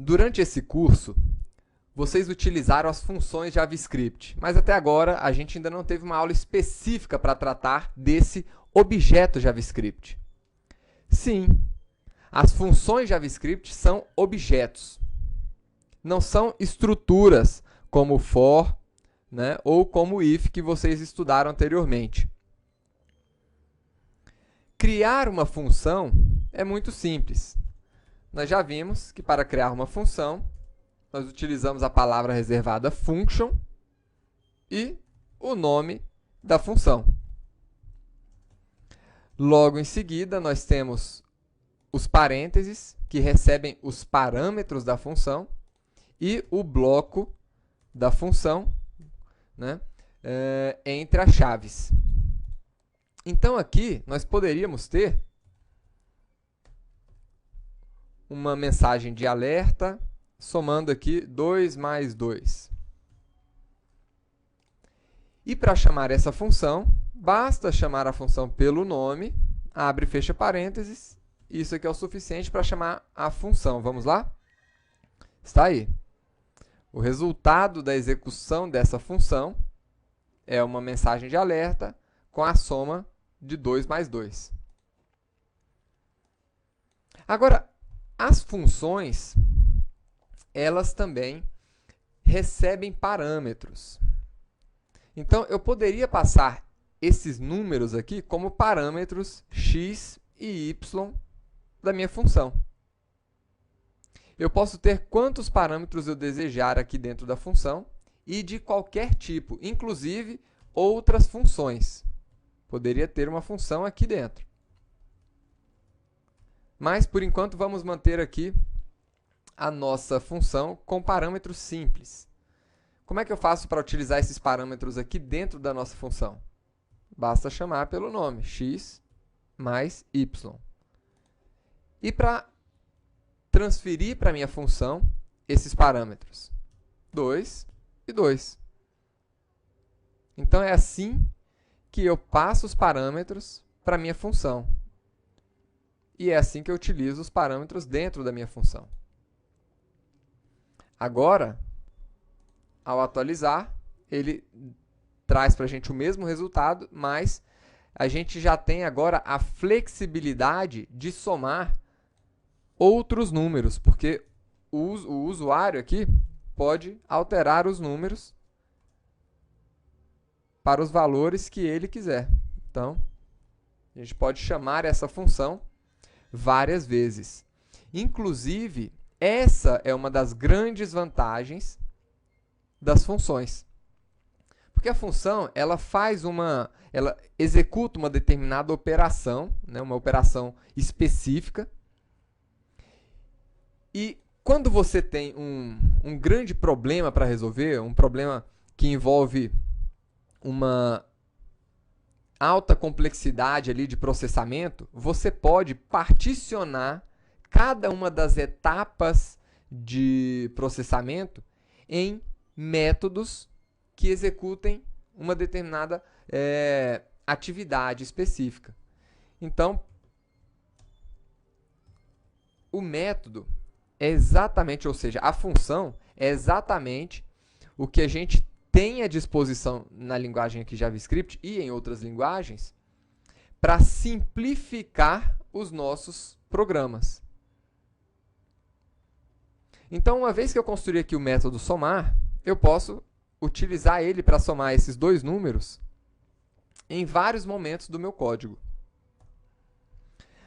Durante esse curso, vocês utilizaram as funções JavaScript, mas até agora a gente ainda não teve uma aula específica para tratar desse objeto JavaScript. Sim, as funções JavaScript são objetos, não são estruturas como for, né, ou como if que vocês estudaram anteriormente. Criar uma função é muito simples. Nós já vimos que para criar uma função, nós utilizamos a palavra reservada function e o nome da função. Logo em seguida, nós temos os parênteses, que recebem os parâmetros da função, e o bloco da função, né, entre as chaves. Então, aqui, nós poderíamos ter uma mensagem de alerta, somando aqui 2 mais 2. E para chamar essa função, basta chamar a função pelo nome, abre e fecha parênteses. Isso aqui é o suficiente para chamar a função. Vamos lá? Está aí. O resultado da execução dessa função é uma mensagem de alerta com a soma de 2 mais 2. Agora, as funções, elas também recebem parâmetros. Então, eu poderia passar esses números aqui como parâmetros x e y da minha função. Eu posso ter quantos parâmetros eu desejar aqui dentro da função e de qualquer tipo, inclusive outras funções. Poderia ter uma função aqui dentro. Mas, por enquanto, vamos manter aqui a nossa função com parâmetros simples. Como é que eu faço para utilizar esses parâmetros aqui dentro da nossa função? Basta chamar pelo nome, x mais y. E para transferir para a minha função esses parâmetros, 2 e 2. Então, é assim que eu passo os parâmetros para a minha função. E é assim que eu utilizo os parâmetros dentro da minha função. Agora, ao atualizar, ele traz para a gente o mesmo resultado, mas a gente já tem agora a flexibilidade de somar outros números, porque o usuário aqui pode alterar os números para os valores que ele quiser. Então, a gente pode chamar essa função várias vezes. Inclusive, essa é uma das grandes vantagens das funções. Porque a função, ela executa uma determinada operação, né, uma operação específica. E quando você tem um grande problema para resolver, um problema que envolve uma alta complexidade ali de processamento, você pode particionar cada uma das etapas de processamento em métodos que executem uma determinada atividade específica. Então, o método é exatamente, ou seja, a função é exatamente o que a gente tem à disposição na linguagem aqui JavaScript e em outras linguagens para simplificar os nossos programas. Então, uma vez que eu construí aqui o método somar, eu posso utilizar ele para somar esses dois números em vários momentos do meu código.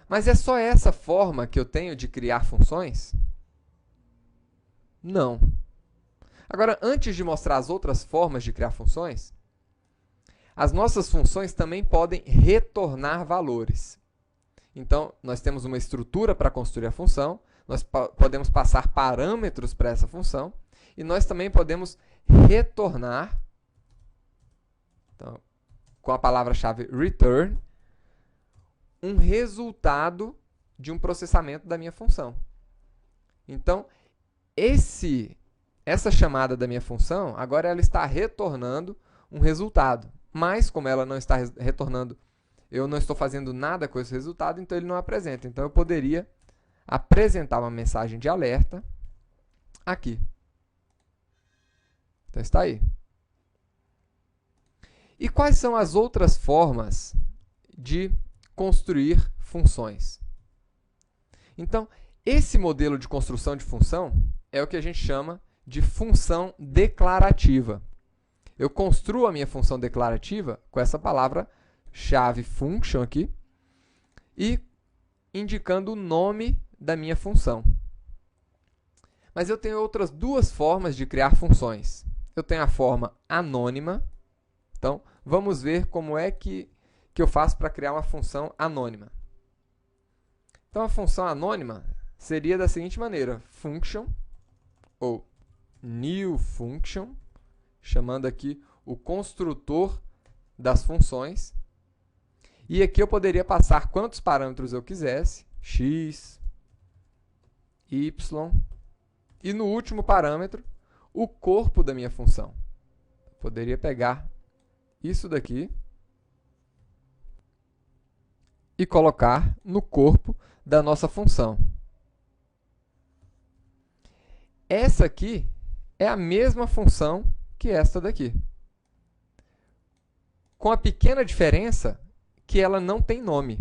Mas é só essa forma que eu tenho de criar funções? Não. Agora, antes de mostrar as outras formas de criar funções, as nossas funções também podem retornar valores. Então, nós temos uma estrutura para construir a função, nós podemos passar parâmetros para essa função, e nós também podemos retornar, então, com a palavra-chave return, um resultado de um processamento da minha função. Então, essa chamada da minha função, agora ela está retornando um resultado. Mas, como ela não está retornando, eu não estou fazendo nada com esse resultado, então ele não apresenta. Então, eu poderia apresentar uma mensagem de alerta aqui. Então, está aí. E quais são as outras formas de construir funções? Então, esse modelo de construção de função é o que a gente chama de função declarativa. Eu construo a minha função declarativa com essa palavra-chave function aqui e indicando o nome da minha função. Mas eu tenho outras duas formas de criar funções. Eu tenho a forma anônima. Então, vamos ver como é que eu faço para criar uma função anônima. Então, a função anônima seria da seguinte maneira: function, ou new function, chamando aqui o construtor das funções. E aqui eu poderia passar quantos parâmetros eu quisesse, x, y, e no último parâmetro, o corpo da minha função. Eu poderia pegar isso daqui e colocar no corpo da nossa função. Essa aqui é a mesma função que esta daqui, com a pequena diferença que ela não tem nome.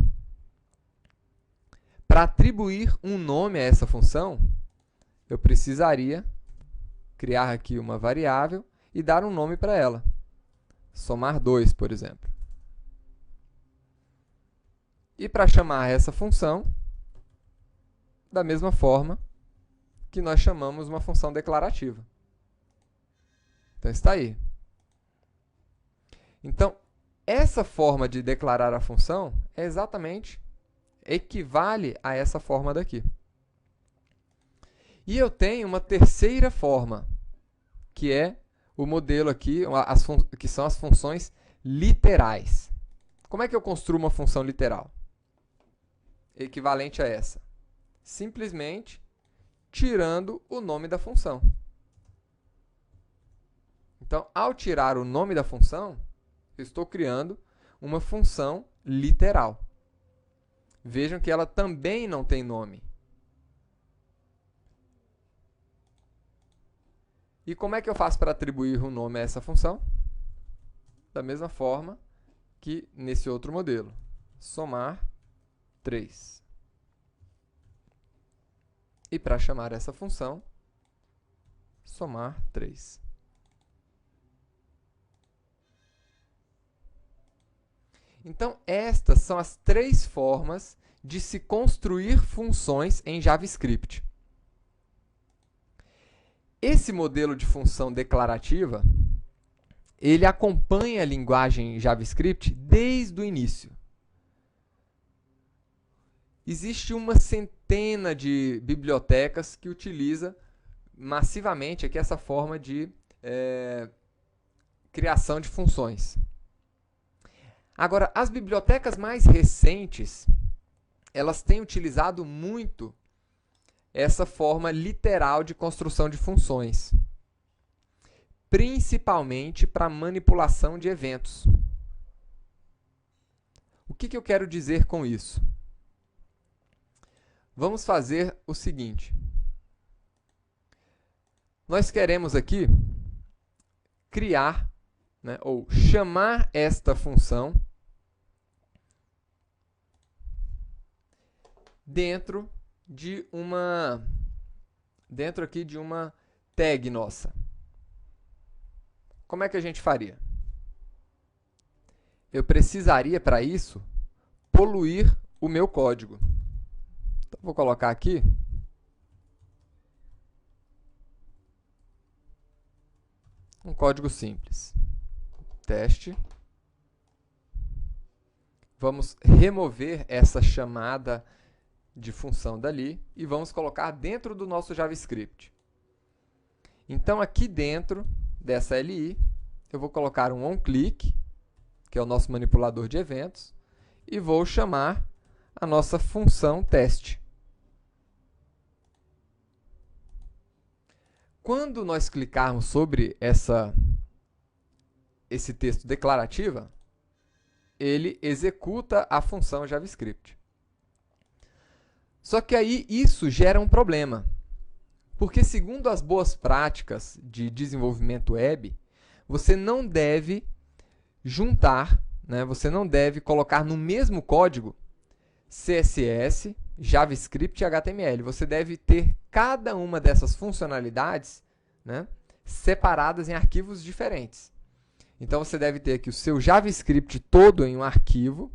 Para atribuir um nome a essa função, eu precisaria criar aqui uma variável e dar um nome para ela. Somar 2, por exemplo. E para chamar essa função, da mesma forma que nós chamamos uma função declarativa. Então, está aí. Então, essa forma de declarar a função é exatamente, equivale a essa forma daqui. E eu tenho uma terceira forma, que é o modelo aqui, que são as funções literais. Como é que eu construo uma função literal? Equivalente a essa. Simplesmente tirando o nome da função. Então, ao tirar o nome da função, eu estou criando uma função literal. Vejam que ela também não tem nome. E como é que eu faço para atribuir um nome a essa função? Da mesma forma que nesse outro modelo. Somar 3. E para chamar essa função, somar 3. Então, estas são as três formas de se construir funções em JavaScript. Esse modelo de função declarativa, ele acompanha a linguagem JavaScript desde o início. Existe uma centena de bibliotecas que utiliza massivamente aqui essa forma de criação de funções. Agora, as bibliotecas mais recentes, elas têm utilizado muito essa forma literal de construção de funções, principalmente para manipulação de eventos. O que eu quero dizer com isso? Vamos fazer o seguinte. Nós queremos aqui criar, ou chamar esta função dentro aqui de uma tag nossa. Como é que a gente faria? Eu precisaria, para isso, poluir o meu código. Então, vou colocar aqui um código simples. Teste. Vamos remover essa chamada de função dali e vamos colocar dentro do nosso JavaScript. Então, aqui dentro dessa LI, eu vou colocar um onClick, que é o nosso manipulador de eventos, e vou chamar a nossa função teste. Quando nós clicarmos sobre esse texto declarativa, ele executa a função JavaScript. Só que aí isso gera um problema, Porque, segundo as boas práticas de desenvolvimento web, você não deve juntar, né, você não deve colocar no mesmo código CSS, JavaScript e HTML. Você deve ter cada uma dessas funcionalidades, né, separadas em arquivos diferentes. Então, você deve ter aqui o seu JavaScript todo em um arquivo,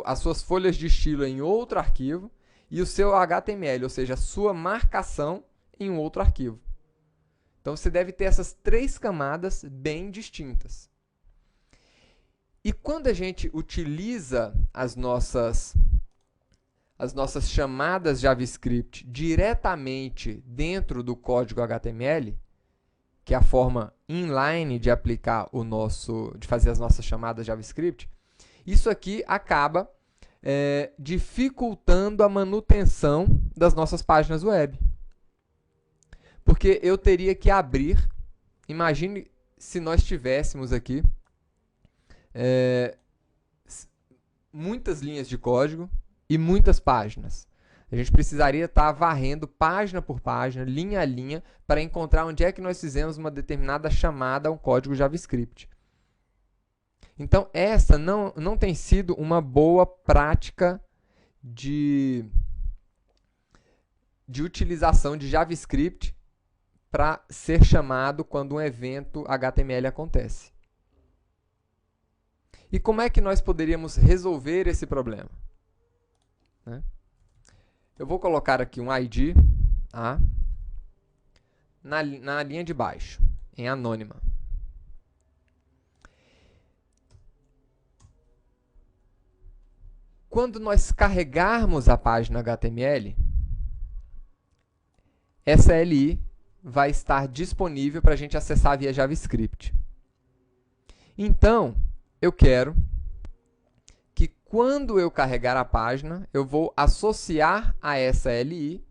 as suas folhas de estilo em outro arquivo e o seu HTML, ou seja, a sua marcação em um outro arquivo. Então, você deve ter essas três camadas bem distintas. E quando a gente utiliza as nossas chamadas JavaScript diretamente dentro do código HTML, que é a forma inline de aplicar de fazer as nossas chamadas JavaScript, isso aqui acaba dificultando a manutenção das nossas páginas web. Porque eu teria que abrir, imagine se nós tivéssemos aqui muitas linhas de código e muitas páginas. A gente precisaria estar varrendo página por página, linha a linha, para encontrar onde é que nós fizemos uma determinada chamada a um código JavaScript. Então, essa não tem sido uma boa prática de utilização de JavaScript para ser chamado quando um evento HTML acontece. E como é que nós poderíamos resolver esse problema? Eu vou colocar aqui um ID na linha de baixo, em anônima. Quando nós carregarmos a página HTML, essa LI vai estar disponível para a gente acessar via JavaScript. Então, eu quero que quando eu carregar a página, eu vou associar a essa LI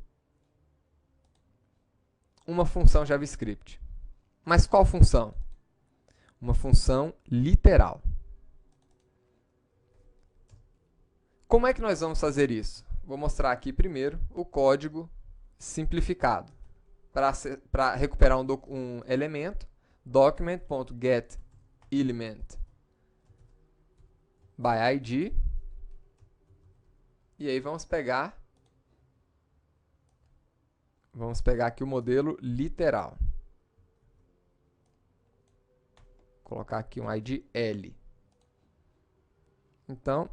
uma função JavaScript. Mas qual função? Uma função literal. Como é que nós vamos fazer isso? Vou mostrar aqui primeiro o código simplificado. Para recuperar um elemento, document.getElement by ID. E aí vamos pegar aqui o modelo literal. Vou colocar aqui um ID L. Então,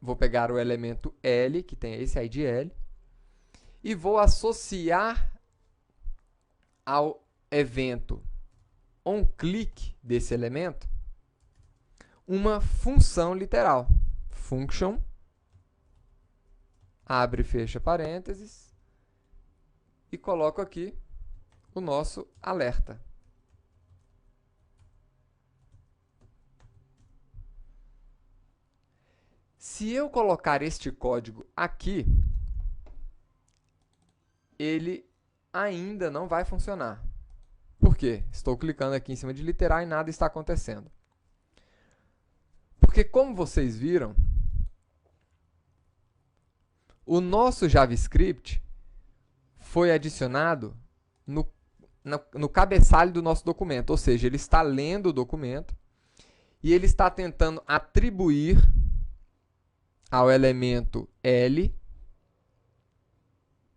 vou pegar o elemento L, que tem esse ID L, e vou associar ao evento onClick desse elemento uma função literal. Function, abre e fecha parênteses, e coloco aqui o nosso alerta. Se eu colocar este código aqui, ele ainda não vai funcionar. Por quê? Estou clicando aqui em cima de literal e nada está acontecendo. Porque, como vocês viram, o nosso JavaScript foi adicionado no cabeçalho do nosso documento. Ou seja, ele está lendo o documento e ele está tentando atribuir ao elemento L,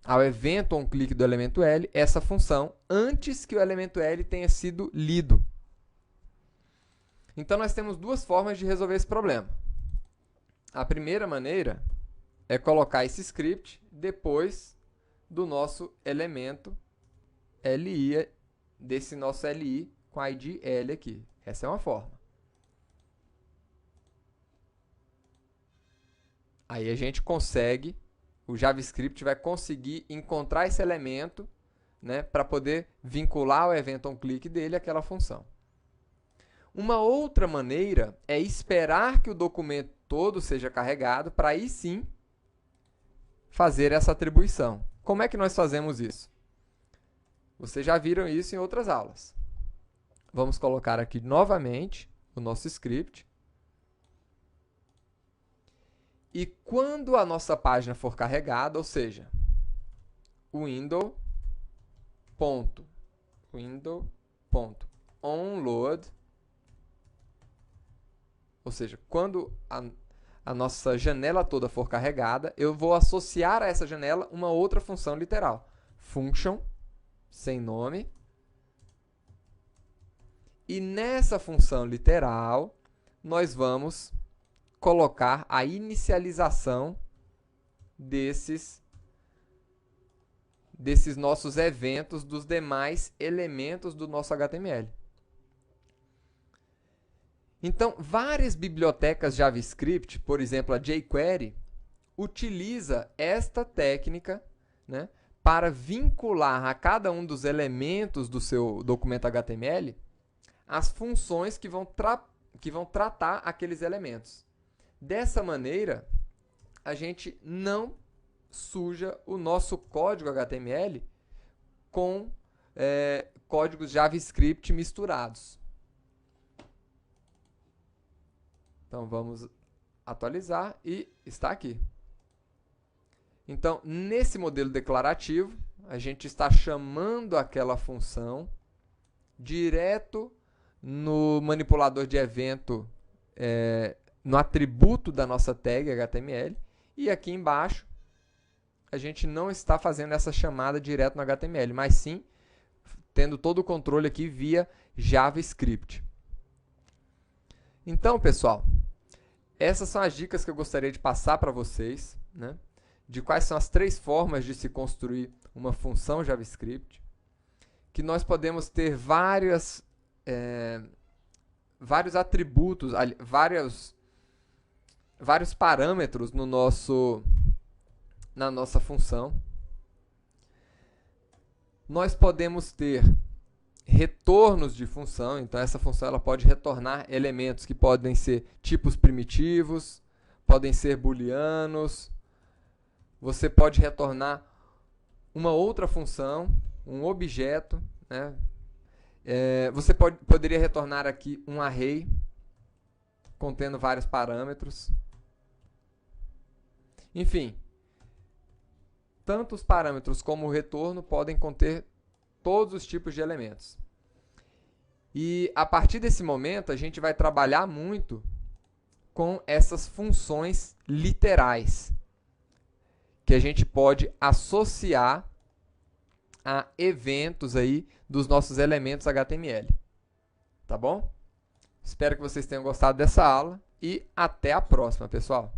ao evento onClick do elemento L, essa função antes que o elemento L tenha sido lido. Então, nós temos duas formas de resolver esse problema. A primeira maneira é colocar esse script depois do nosso elemento LI, desse nosso LI com ID L aqui. Essa é uma forma. Aí a gente consegue, o JavaScript vai conseguir encontrar esse elemento, né, para poder vincular o evento onClick dele àquela função. Uma outra maneira é esperar que o documento todo seja carregado para aí sim fazer essa atribuição. Como é que nós fazemos isso? Vocês já viram isso em outras aulas. Vamos colocar aqui novamente o nosso script. E quando a nossa página for carregada, ou seja, window.onload, ou seja, quando a nossa janela toda for carregada, eu vou associar a essa janela uma outra função literal. Function, sem nome. E nessa função literal, nós vamos colocar a inicialização desses nossos eventos, dos demais elementos do nosso HTML. Então, várias bibliotecas JavaScript, por exemplo, a jQuery, utiliza esta técnica, né, para vincular a cada um dos elementos do seu documento HTML as funções que vão tratar aqueles elementos. Dessa maneira, a gente não suja o nosso código HTML com códigos JavaScript misturados. Então, vamos atualizar e está aqui. Então, nesse modelo declarativo, a gente está chamando aquela função direto no manipulador de evento, no atributo da nossa tag HTML, e aqui embaixo a gente não está fazendo essa chamada direto no HTML, mas sim tendo todo o controle aqui via JavaScript. Então, pessoal, essas são as dicas que eu gostaria de passar para vocês, né, de quais são as 3 formas de se construir uma função JavaScript, que nós podemos ter vários atributos, vários parâmetros na nossa função. Nós podemos ter retornos de função, então essa função ela pode retornar elementos que podem ser tipos primitivos, podem ser booleanos. Você pode retornar uma outra função, um objeto, né? Você poderia retornar aqui um array contendo vários parâmetros. Enfim, tanto os parâmetros como o retorno podem conter todos os tipos de elementos. E a partir desse momento, a gente vai trabalhar muito com essas funções literais, que a gente pode associar a eventos aí dos nossos elementos HTML. Tá bom? Espero que vocês tenham gostado dessa aula e até a próxima, pessoal!